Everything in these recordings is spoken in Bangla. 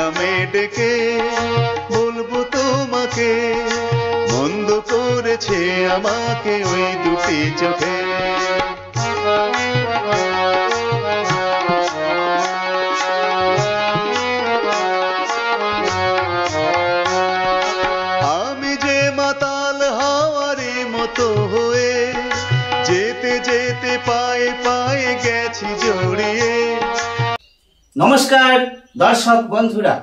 নামে ডেকে বলবো তোমাকে, মন্দ করেছে আমাকে ওই দুটি চোখে। আমি যে মাতাল হাওয়ারে মতো হয়ে যেতে যেতে পায়ে পায়ে গেছি জড়িয়ে। নমস্কার দর্শক বন্ধুরা,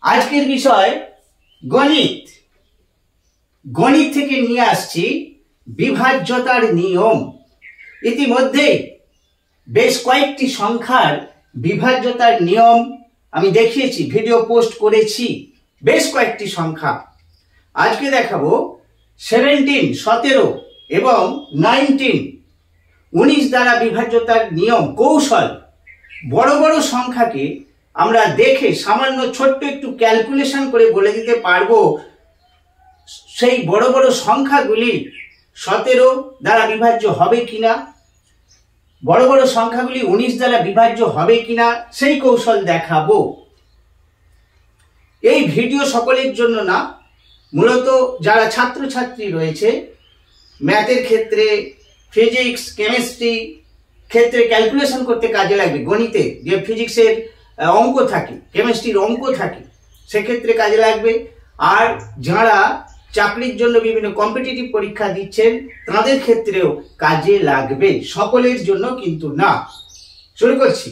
আজকের বিষয় গণিত। গণিত থেকে নিয়ে আসছি বিভাজ্যতার নিয়ম। ইতিমধ্যে বেশ কয়েকটি সংখ্যার বিভাজ্যতার নিয়ম আমি দেখিয়েছি, ভিডিও পোস্ট করেছি বেশ কয়েকটি সংখ্যা। আজকে দেখাবো 17 এবং 19 দ্বারা বিভাজ্যতার নিয়ম কৌশল। বড় বড় সংখ্যাকে আমরা দেখে সামান্য ছোট্ট একটু ক্যালকুলেশন করে বলে দিতে পারবো সেই বড় বড় সংখ্যাগুলি 17 দ্বারা বিভাজ্য হবে কিনা, বড় বড় সংখ্যাগুলি 19 দ্বারা বিভাজ্য হবে কিনা সেই কৌশল দেখাবো। এই ভিডিও সকলের জন্য না, মূলত যারা ছাত্রছাত্রী রয়েছে ম্যাথের ক্ষেত্রে, ফিজিক্স, কেমিস্ট্রি ক্ষেত্রে ক্যালকুলেশন করতে কাজে লাগবে। গণিতে যে ফিজিক্সের অঙ্ক থাকে, কেমিস্ট্রির অঙ্ক থাকে, সেক্ষেত্রে কাজে লাগবে। আর যারা চাকরির জন্য বিভিন্ন কম্পিটিটিভ পরীক্ষা দিচ্ছেন তাদের ক্ষেত্রেও কাজে লাগবে, সকলের জন্য কিন্তু না। শুরু করছি।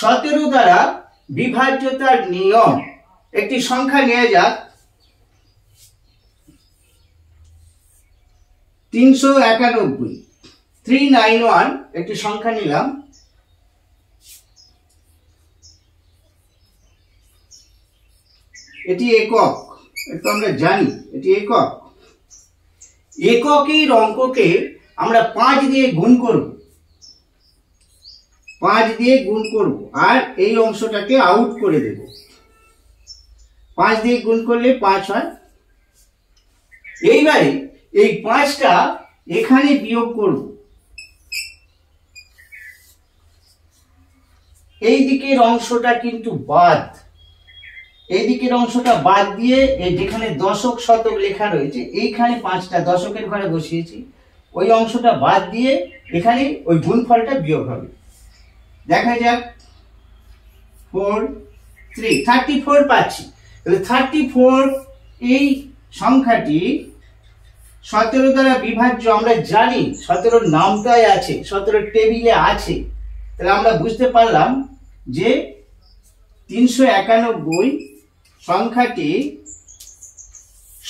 17 দ্বারা বিভাজ্যতার নিয়ম। একটি সংখ্যা নেওয়া যাক 391, 391 একটি সংখ্যা নিলাম। এটি একক, এটা আমরা জানি এটি একক। এককের অঙ্ককে আমরা 5 দিয়ে গুণ করব, 5 দিয়ে গুণ করব আর এই অংশটাকে আউট করে দেব। 5 দিয়ে গুণ করলে 5 হয়। এইবারে এই 5টা এখানে বিয়োগ করব। এই দিকের অংশটা কিন্তু বাদ, এই দিকের অংশটা বাদ দিয়ে যেখানে দশক শতক লেখা রয়েছে এইখানে 5টা দশকের ঘরে বসিয়েছি, ওই অংশটা বাদ দিয়ে এখানে ওই গুণফলটা বিয়োগ হবে। দেখা যাক 4, 3, 34 পাচ্ছি। তাহলে 34 এই সংখ্যাটি 17 দ্বারা বিভাজ্য। আমরা জানি 17 নামটাই আছে, 17 টেবিলে আছে। তাহলে আমরা বুঝতে পারলাম যে 391 সংখ্যাটি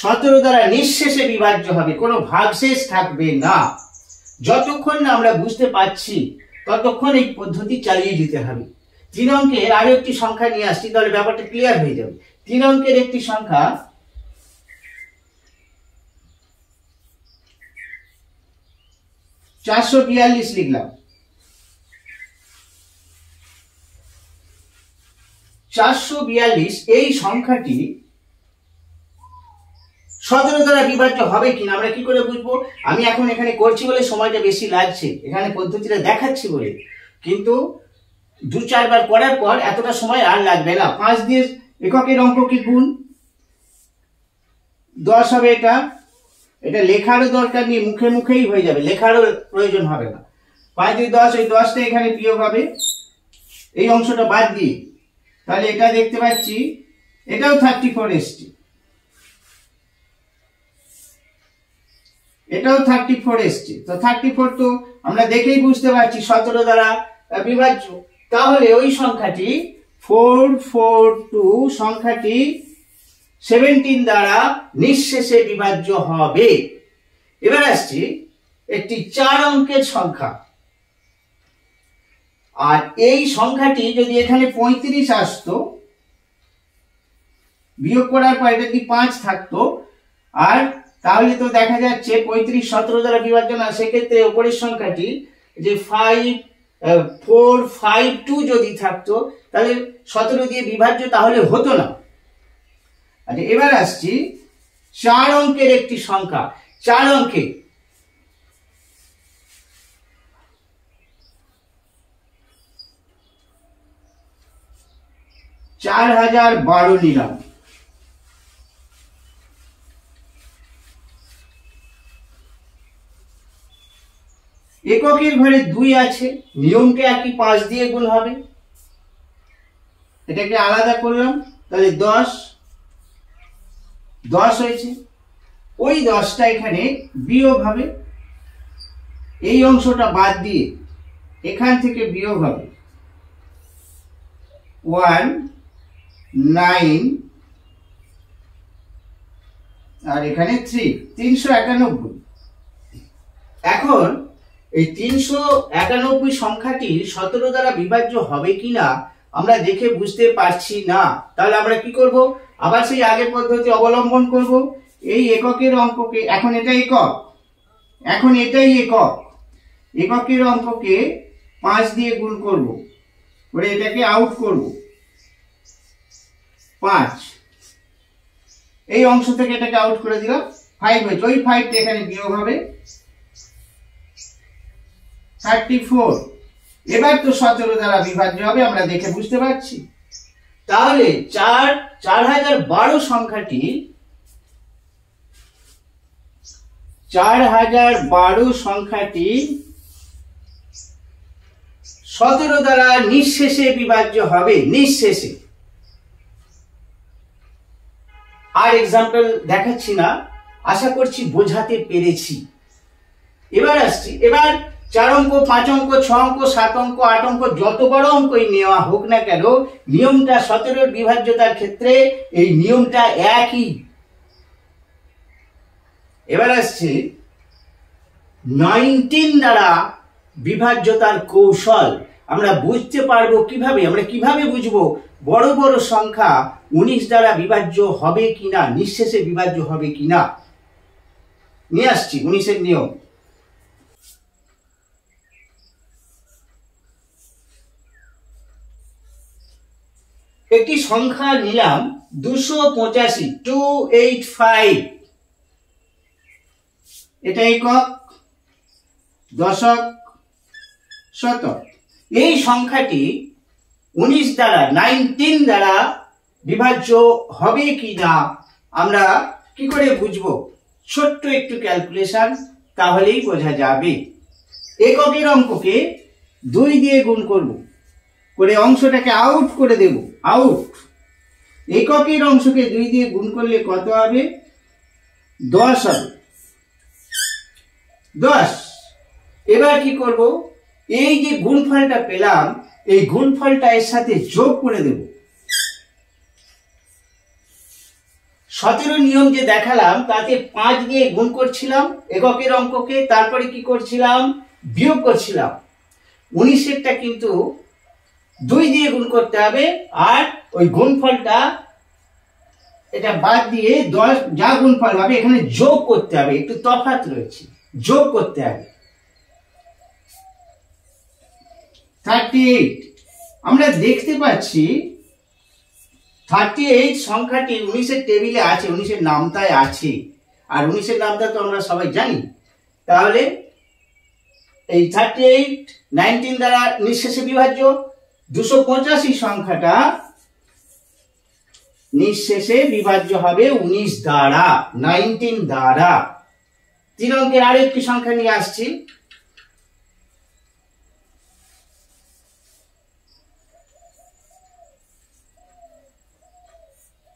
17 দ্বারা নিঃশেষে বিভাজ্য হবে, কোনো ভাগশেষ থাকবে না। যতক্ষণ না আমরা বুঝতে পারছি ততক্ষণ এই পদ্ধতি চালিয়ে যেতে হবে। 3 অঙ্কের আরো একটি সংখ্যা নিয়ে আসছি, তাহলে ব্যাপারটা ক্লিয়ার হয়ে যাবে। 3 অঙ্কের একটি সংখ্যা 442 লিখলাম। 442 এই সংখ্যাটি 17 দ্বারা বিভাজ্য হবে কিনা আমরা কি করে বুঝবো? আমি এখন এখানে করছি বলে সময়টা বেশি লাগছে, এখানে পদ্ধতিটা দেখাচ্ছি বলে, কিন্তু 2-4 বার করার পর এতটা সময় আর লাগবে না। 5 দিয়ে এককের অঙ্ককে গুণ, 10 হবে। এটা লেখারও দরকার নেই, মুখে মুখেই হয়ে যাবে, লেখারও প্রয়োজন হবে না। 5 দিয়ে 10, ওই 10টা এখানে বিয়োগ হবে এই অংশটা বাদ দিয়ে। তাহলে এটা দেখতে পাচ্ছি এটাও 34 এসছে, এটাও 34 এসছে। তো 34 তো আমরা দেখেই বুঝতে পারছি 17 দ্বারা বিভাজ্য। তাহলে ওই সংখ্যাটি 442 সংখ্যাটি 17 দ্বারা নিঃশেষে বিভাজ্য হবে। এবার আসছি একটি 4 অঙ্কের সংখ্যা। আর এই সংখ্যাটি যদি এখানে 35 আসতো, বিয়োগ করার পর এটা যদি 5 থাকতো, আর তাহলে তো দেখা যাচ্ছে 35 17 দ্বারা বিভাজ্য না, সেক্ষেত্রে উপরের সংখ্যাটি যে 452 যদি থাকতো তাহলে 17 দিয়ে বিভাজ্য তাহলে হতো না। আচ্ছা, এবার আসছি 4 অঙ্কের একটি সংখ্যা। 4 অঙ্কে 4012 নিলাম। এককের ঘরে 2 আছে, নিয়মটা একই, 5 দিয়ে গুণ হবে। এটাকে আলাদা করলাম, তাহলে 10 হয়েছে। ওই 10টা এখানে বিয়োগ হবে, এই অংশটা বাদ দিয়ে এখান থেকে বিয়োগ হবে 1 9 আর এখানে 3, 391। এখন এই 391 সংখ্যাটি 17 দ্বারা বিভাজ্য হবে কিনা আমরা দেখে বুঝতে পারছি না। তাহলে আমরা কি করব? আবার সেই আগের পদ্ধতি অবলম্বন করব। এই এককের অঙ্ককে, এখন এটা একক, এখন এটাই একক, এককের অঙ্ককে 5 দিয়ে গুণ করব, করে এটাকে আউট করব 5। এই অংশ থেকে এটাকে আউট করে দিলাম, 5 হয়েছে। ওই 5টা এখানে বিয়োগ হবে 34। এবার তো 17 দ্বারা বিভাজ্য হবে, আমরা দেখে বুঝতে পারছি। তাহলে 4012 সংখ্যাটি 17 দ্বারা নিঃশেষে বিভাজ্য হবে, নিঃশেষে। আর এক্সাম্পল দেখাচ্ছি না, আশা করছি বোঝাতে পেরেছি। এবার আসছি, এবার 4 অঙ্ক, 5 অঙ্ক, 6 অঙ্ক, 7 অঙ্ক, 8 অঙ্ক, যত বড় অঙ্কই নেওয়া হোক না কেন, নিয়মটা 17 বিভাজ্যতার ক্ষেত্রে এই নিয়মটা একই। এবার আসছে 19 দ্বারা বিভাজ্যতার কৌশল। আমরা বুঝতে পারবো কিভাবে, আমরা কিভাবে বুঝবো বড় বড় সংখ্যা 19 দ্বারা বিভাজ্য হবে কিনা, নিঃশেষে বিভাজ্য হবে কিনা। নিয়ে আসছি 19 এর নিয়ম। একটি সংখ্যা নিলাম 285, 285। এটা একক, দশক, শতক। এই সংখ্যাটি 19 দ্বারা, 19 দ্বারা বিভাজ্য হবে কিনা আমরা কি করে বুঝবো? ছোট্ট একটু ক্যালকুলেশন, তাহলেই বোঝা যাবে। এককের অঙ্ককে 2 দিয়ে গুণ করব, করে অংশটাকে আউট করে দেব, আউট। এককের অংশকে 2 দিয়ে গুণ করলে কত হবে? 10 হবে, 10। এবার কি করব? এই যে গুণফলটা পেলাম, এই গুণফলটা এর সাথে যোগ করে দেব। 17 নিয়ম যে দেখালাম তাতে 5 দিয়ে গুণ করছিলাম এককের অঙ্ককে, তারপরে কি করছিলাম? বিয়োগ করছিলাম। 19এরটা কিন্তু 2 দিয়ে গুণ করতে হবে, আর ওই গুণফলটা এটা বাদ দিয়ে 10 যা গুণফল হবে এখানে যোগ করতে হবে, একটু তফাৎ রয়েছে, যোগ করতে হবে। 38 আমরা দেখতে পাচ্ছি 38 সংখ্যাটি 19 এর টেবিলে আছে, 19 এর নামতায় আছে, আর 19 এর নামতা তো আমরা সবাই জানি। তাহলে এই 38 19 দ্বারা নিঃশেষে বিভাজ্য। 285 সংখ্যাটা নিঃশেষে বিভাজ্য হবে 19 দ্বারা, 19 দ্বারা। 3 অঙ্কের আরেকটি সংখ্যা নিয়ে আসছি।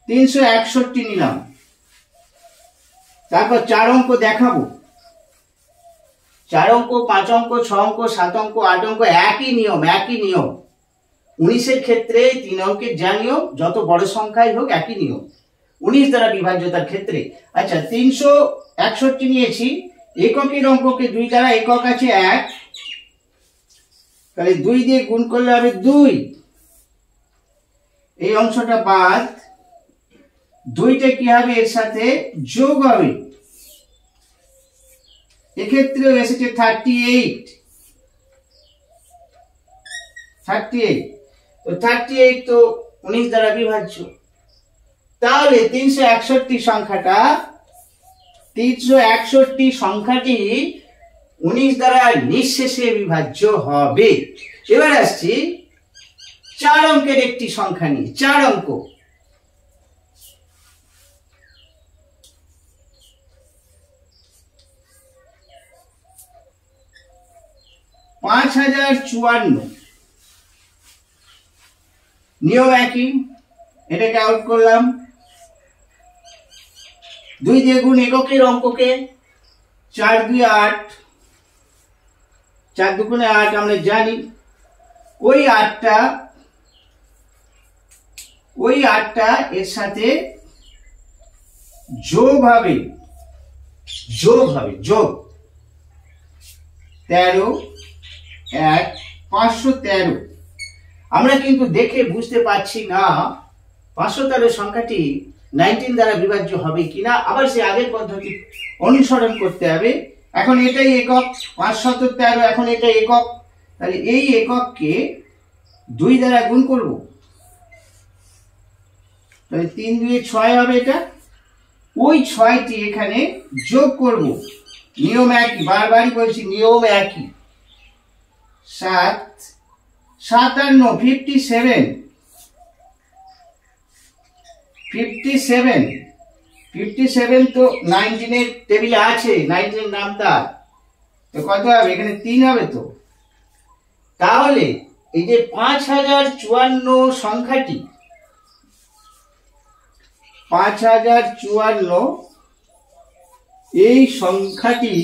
$361 নিলাম, তারপর 4 অঙ্ক দেখাবো। 4 অঙ্ক, 5 অঙ্ক, 6 অঙ্ক, 7 অঙ্ক, 8 অঙ্ক, একই নিয়ম, একই নিয়ম। 19 এর ক্ষেত্রে 3 অঙ্কের যা নিয়ম, যত বড় সংখ্যাই হোক একই নিয়ম 19 দ্বারা বিভাজ্যতার ক্ষেত্রে। আচ্ছা, 361 নিয়েছি। এককের অঙ্ককে 2 দ্বারা, একক আছে 1, তাহলে 2 দিয়ে গুণ করলে হবে 2। এই অংশটা বাদ, 2টা কি হবে? এর সাথে যোগ হবে। এক্ষেত্রেও এসেছে 38, 38। তো 38 তো 19 দ্বারা বিভাজ্য। তাহলে 361 সংখ্যাটা, 361 সংখ্যাটি 19 দ্বারা নিঃশেষে বিভাজ্য হবে। এবার আসছি 4 অঙ্কের একটি সংখ্যা নিয়ে, 4 অঙ্ক। $5054 নিয়ম একই, এটাকে আউট করলাম। 2 দিয়ে গুণ এককের অঙ্ককে, 4 2 8, 4 2 8 আমরা জানি। ওই 8টা এর সাথে যোগ হবে, যোগ 13 1 513। আমরা কিন্তু দেখে বুঝতে পারছি না 513 সংখ্যাটি 19 দ্বারা বিভাজ্য হবে কিনা, আবার সে আগের পদ্ধতি অনুসরণ করতে হবে। এখন এটাই একক, 513, এখন এটা একক, তাহলে এই একককে 2 দ্বারা গুণ করব, তাহলে 3 2 6 হবে এটা। ওই 6টি এখানে যোগ করব, নিয়ম একই, বারবারই বলছি নিয়ম একই। 7 57 57 তো 19 এর টেবিলে আছে, 19 এর নাম তার, তো কত হবে এখানে? 3 হবে। তো তাহলে এই যে 5054 সংখ্যাটি, 5054 এই সংখ্যাটি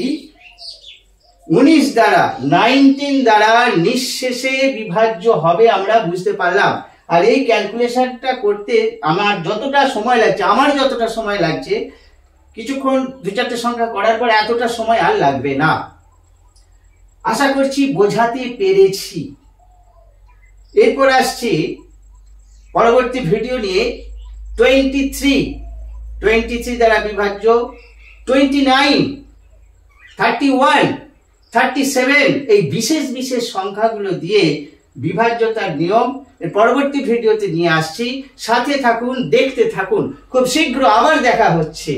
19 দ্বারা, 19 দ্বারা নিঃশেষে বিভাজ্য হবে, আমরা বুঝতে পারলাম। আর এই ক্যালকুলেশনটা করতে আমার যতটা সময় লাগছে, কিছুক্ষণ 2-4টে সংখ্যা করার পর এতটা সময় আর লাগবে না। আশা করছি বোঝাতে পেরেছি। এরপর আসছি পরবর্তী ভিডিও নিয়ে। 23 দ্বারা বিভাজ্য, 29 31 37 এই বিশেষ সংখ্যাগুলো দিয়ে বিভাজ্যতার নিয়ম এর পরবর্তী ভিডিওতে নিয়ে আসছি। সাথে থাকুন, দেখতে থাকুন, খুব শীঘ্র আবার দেখা হচ্ছে।